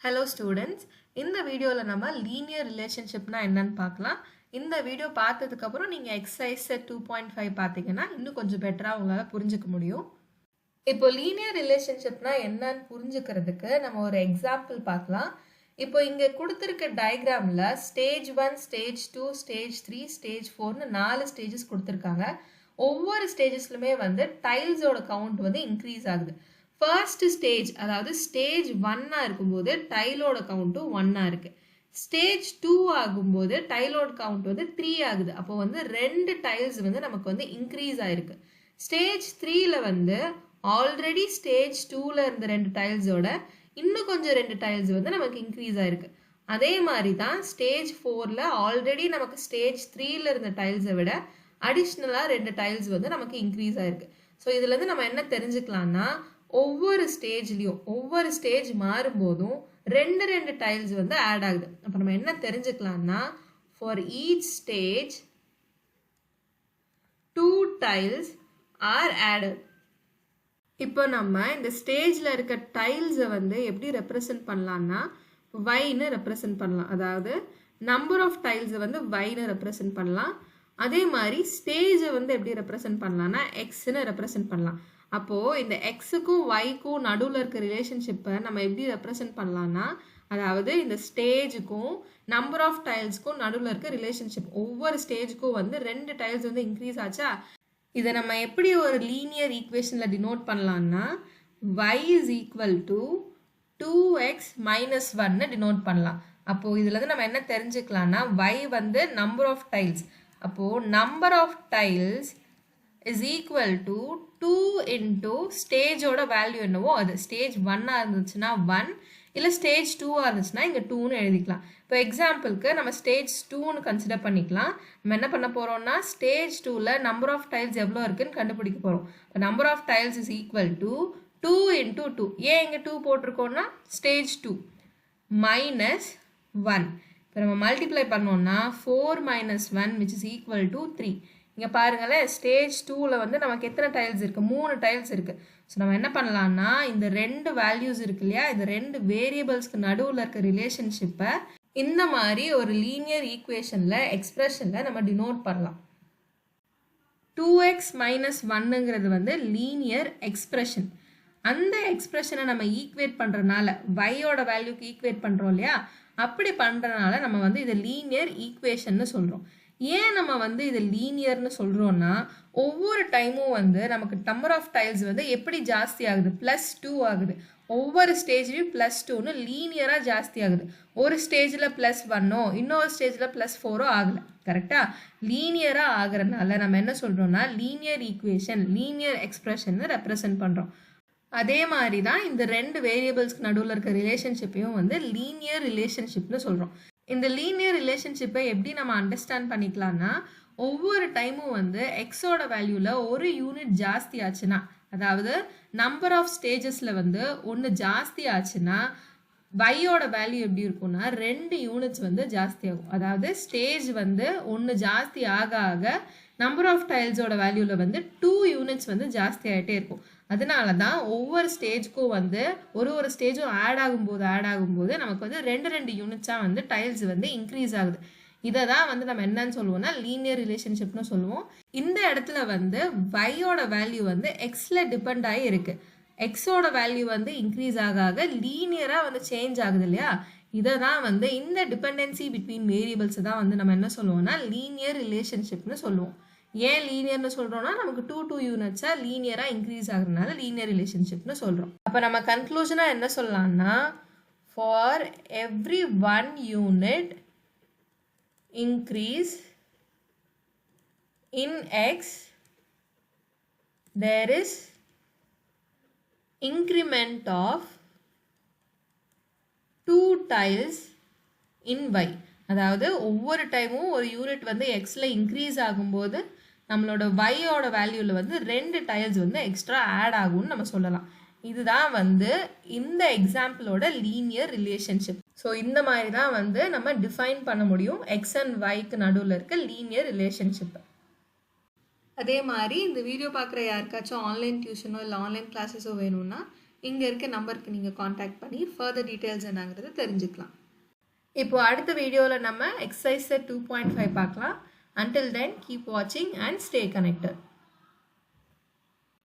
Hello students, இந்த வீடியோவில் நம்ம linear relationshipனா என்னன்னு பார்க்கலாம். இந்த வீடியோ பார்த்ததுக்கு அப்புறம் நீங்கள் எக்ஸசைஸ் 2.5 பார்த்தீங்கன்னா இன்னும் கொஞ்சம் பெட்டராக உங்களால் புரிஞ்சுக்க முடியும். இப்போ linear relationshipனா என்னன்னு புரிஞ்சுக்கிறதுக்கு நம்ம ஒரு எக்ஸாம்பிள் பார்க்கலாம். இப்போ இங்கே கொடுத்துருக்க டயக்ராமில் ஸ்டேஜ் 1, ஸ்டேஜ் 2, ஸ்டேஜ் 3, ஸ்டேஜ் 4னு 4 ஸ்டேஜஸ் கொடுத்துருக்காங்க. ஒவ்வொரு ஸ்டேஜஸ்லுமே வந்து டைல்ஸோட கவுண்ட் வந்து இன்க்ரீஸ் ஆகுது. ஃபர்ஸ்ட் ஸ்டேஜ் அதாவது ஸ்டேஜ் 1 இருக்கும்போது டைலோட கவுண்ட்டும் 1 இருக்கு. ஸ்டேஜ் 2 ஆகும்போது டைலோட கவுண்ட் வந்து 3 ஆகுது. அப்போ வந்து 2 டைல்ஸ் வந்து நமக்கு வந்து இன்க்ரீஸ் ஆயிருக்கு. ஸ்டேஜ் 3ல வந்து ஆல்ரெடி ஸ்டேஜ் 2ல இருந்த 2 டைல்ஸோட இன்னும் கொஞ்சம் 2 டைல்ஸ் வந்து நமக்கு இன்க்ரீஸ் ஆயிருக்கு. அதே மாதிரி தான் ஸ்டேஜ் 4ல ஆல்ரெடி நமக்கு ஸ்டேஜ் 3ல இருந்த டைல்ஸை விட அடிஷ்னலாக 2 டைல்ஸ் வந்து நமக்கு இன்க்ரீஸ் ஆயிருக்கு. ஸோ இதுலேருந்து நம்ம என்ன தெரிஞ்சுக்கலாம்னா ஒவ்வொரு ஸ்டேஜ்லையும் ஒவ்வொரு ஸ்டேஜ் மாறும்போதும் 2 டைல்ஸ் வந்து ஆட் ஆகுது. அப்போ நம்ம என்ன தெரிஞ்சுக்கலாம்னா for each stage 2 tiles are added. இப்போ நம்ம இந்த ஸ்டேஜில் இருக்க டைல்ஸை வந்து எப்படி ரெப்ரசன்ட் பண்ணலாம்னா வைன்னு ரெப்ரசன்ட் பண்ணலாம். அதாவது நம்பர் ஆஃப் டைல்ஸை வந்து வைன்னு ரெப்ரசன்ட் பண்ணலாம். அதே மாதிரி ஸ்டேஜை வந்து எப்படி ரெப்ரசன்ட் பண்ணலாம்னா எக்ஸ்ன்னு ரெப்ரசன்ட் பண்ணலாம். அப்போது இந்த எக்ஸுக்கும் ஒய்க்கும் நடுவில் இருக்க ரிலேஷன்ஷிப்பை நம்ம எப்படி ரெப்ரசன்ட் பண்ணலாம்னா அதாவது இந்த ஸ்டேஜுக்கும் நம்பர் ஆஃப் டைல்ஸ்க்கும் நடுவில் இருக்க ரிலேஷன்ஷிப் ஒவ்வொரு ஸ்டேஜுக்கும் வந்து 2 டைல்ஸ் வந்து இன்க்ரீஸ் ஆச்சா இதை நம்ம எப்படி ஒரு லீனியர் ஈக்குவேஷனில் டினோட் பண்ணலாம்னா y is equal to 2x minus 1 denote பண்ணலாம். அப்போது இதில் வந்து நம்ம என்ன தெரிஞ்சுக்கலாம்னா y வந்து நம்பர் ஆஃப் டைல்ஸ். அப்போது number of tiles is equal to 2 into ஸ்டேஜோட வேல்யூ என்னவோ அது. ஸ்டேஜ் 1 இருந்துச்சுன்னா 1, இல்லை ஸ்டேஜ் 2 இருந்துச்சுன்னா இங்கே 2ன்னு எழுதிக்கலாம். இப்போ எக்ஸாம்பிளுக்கு நம்ம ஸ்டேஜ் 2ன்னு கன்சிடர் பண்ணிக்கலாம். நம்ம என்ன பண்ண போகிறோம்னா ஸ்டேஜ் 2ல நம்பர் ஆஃப் டைல்ஸ் எவ்வளோ இருக்குன்னு கண்டுபிடிக்க போகிறோம். இப்போ number of tiles is equal to 2 into 2. ஏன் இங்கே 2 போட்டிருக்கோம்னா ஸ்டேஜ் 2 மைனஸ் 1. இப்போ நம்ம மல்டிப்ளை பண்ணோம்னா 4 minus 1 which is equal to 3. இங்கே பாருங்களேன் ஸ்டேஜ் 2ல வந்து நமக்கு எத்தனை டைல்ஸ் இருக்குது? 3 டைல்ஸ் இருக்குது. ஸோ நம்ம என்ன பண்ணலாம்னா இந்த 2 வேல்யூஸ் இருக்கு இல்லையா, இந்த 2 வேரியபிள்ஸ்க்கு நடுவில் இருக்க ரிலேஷன்ஷிப்பை இந்த மாதிரி ஒரு லீனியர் ஈக்குவேஷனில் எக்ஸ்பிரஷனில் நம்ம டினோட் பண்ணலாம். 2x மைனஸ் 1ங்கிறது வந்து லீனியர் எக்ஸ்பிரஷன். அந்த எக்ஸ்பிரஷனை நம்ம ஈக்குவேட் பண்ணுறதுனால வையோட வேல்யூக்கு ஈக்குவேட் பண்ணுறோம் இல்லையா, அப்படி பண்ணுறதுனால நம்ம வந்து இதை லீனியர் ஈக்குவேஷன்னு சொல்கிறோம். ஏன் நம்ம வந்து இது லீனியர்னு சொல்கிறோன்னா ஒவ்வொரு டைமும் வந்து நமக்கு நம்பர் ஆஃப் டைல்ஸ் வந்து எப்படி ஜாஸ்தி ஆகுது? +2 ஆகுது. ஒவ்வொரு ஸ்டேஜ்லையும் +2ன்னு லீனியராக ஜாஸ்தி ஆகுது. ஒரு ஸ்டேஜில் +1ஓ இன்னொரு ஸ்டேஜில் +4ஓ ஆகலை. கரெக்டாக லீனியராக ஆகிறதுனால நம்ம என்ன சொல்கிறோம்னா linear equation linear expression represent பண்ணுறோம். அதே மாதிரி தான் இந்த 2 வேரியபிள்ஸ்க்கு நடுவில் இருக்க ரிலேஷன்ஷிப்பையும் வந்து லீனியர் ரிலேஷன்ஷிப்னு சொல்கிறோம். இந்த லீனியர் ரிலேஷன்ஷிப்பை எப்படி நம்ம அண்டர்ஸ்டாண்ட் பண்ணிக்கலாம்னா ஒவ்வொரு டைமும் வந்து எக்ஸோட வேல்யூவில் ஒரு யூனிட் ஜாஸ்தி ஆச்சுன்னா அதாவது நம்பர் ஆஃப் ஸ்டேஜஸில் வந்து ஒன்று ஜாஸ்தி ஆச்சுன்னா வையோட வேல்யூ எப்படி இருக்கும்னா 2 யூனிட்ஸ் வந்து ஜாஸ்தி ஆகும். அதாவது ஸ்டேஜ் வந்து ஒன்று ஜாஸ்தி ஆக ஆக நம்பர் ஆஃப் டைல்ஸோட வேல்யூவில் வந்து 2 யூனிட்ஸ் வந்து ஜாஸ்தி ஆகிட்டே இருக்கும். அதனால தான் ஒவ்வொரு ஸ்டேஜுக்கும் வந்து ஒரு ஸ்டேஜும் ஆட் ஆகும்போது நமக்கு வந்து 2 யூனிட்ஸாக வந்து டைல்ஸ் வந்து இன்க்ரீஸ் ஆகுது. இதை தான் வந்து நம்ம என்னன்னு சொல்லுவோம்னா லீனியர் ரிலேஷன்ஷிப்னு சொல்லுவோம். இந்த இடத்துல வந்து வையோட வேல்யூ வந்து எக்ஸில் டிபெண்ட் ஆகி இருக்குது. எக்ஸோட வேல்யூ வந்து இன்க்ரீஸ் ஆக ஆக லீனியராக வந்து சேஞ்ச் ஆகுது இல்லையா, இதை தான் வந்து இந்த டிபெண்டன்சி பிட்வீன் வேரியபிள்ஸ் தான் வந்து நம்ம என்ன சொல்லுவோம்னா லீனியர் ரிலேஷன்ஷிப்னு சொல்லுவோம். ஏன் லீனியர்னு சொல்கிறோம்னா நமக்கு 2 யூனிட்ஸாக லீனியராக இன்க்ரீஸ் ஆகுறதுனால லீனியர் ரிலேஷன்ஷிப்னு சொல்கிறோம். அப்போ நம்ம கன்க்ளூஷனாக என்ன சொல்லலாம்னா for every 1 unit increase in x there is increment of 2 tiles in y. அதாவது ஒவ்வொரு டைமும் ஒரு யூனிட் வந்து எக்ஸில் இன்க்ரீஸ் ஆகும்போது நம்மளோட வையோட வேல்யூவில் வந்து 2 டைல்ஸ் வந்து எக்ஸ்ட்ரா ஆட் ஆகும்னு நம்ம சொல்லலாம். இதுதான் வந்து இந்த எக்ஸாம்பிளோட லீனியர் ரிலேஷன்ஷிப். ஸோ இந்த மாதிரி தான் வந்து நம்ம டிஃபைன் பண்ண முடியும் எக்ஸ் அண்ட் ஒய்க்கு நடுவில் இருக்க லீனியர் ரிலேஷன்ஷிப்பை. அதே மாதிரி இந்த வீடியோ பார்க்குற யாருக்காச்சும் ஆன்லைன் டியூஷனோ இல்லை ஆன்லைன் கிளாஸஸோ வேணும்னா இங்கே இருக்க நம்பருக்கு நீங்கள் காண்டாக்ட் பண்ணி ஃபர்தர் டீட்டெயில்ஸ் என்னங்கிறது தெரிஞ்சுக்கலாம். இப்போ அடுத்த வீடியோவில் நம்ம எக்ஸசைஸ் 2.5 பார்க்கலாம். Until then, keep watching and stay connected.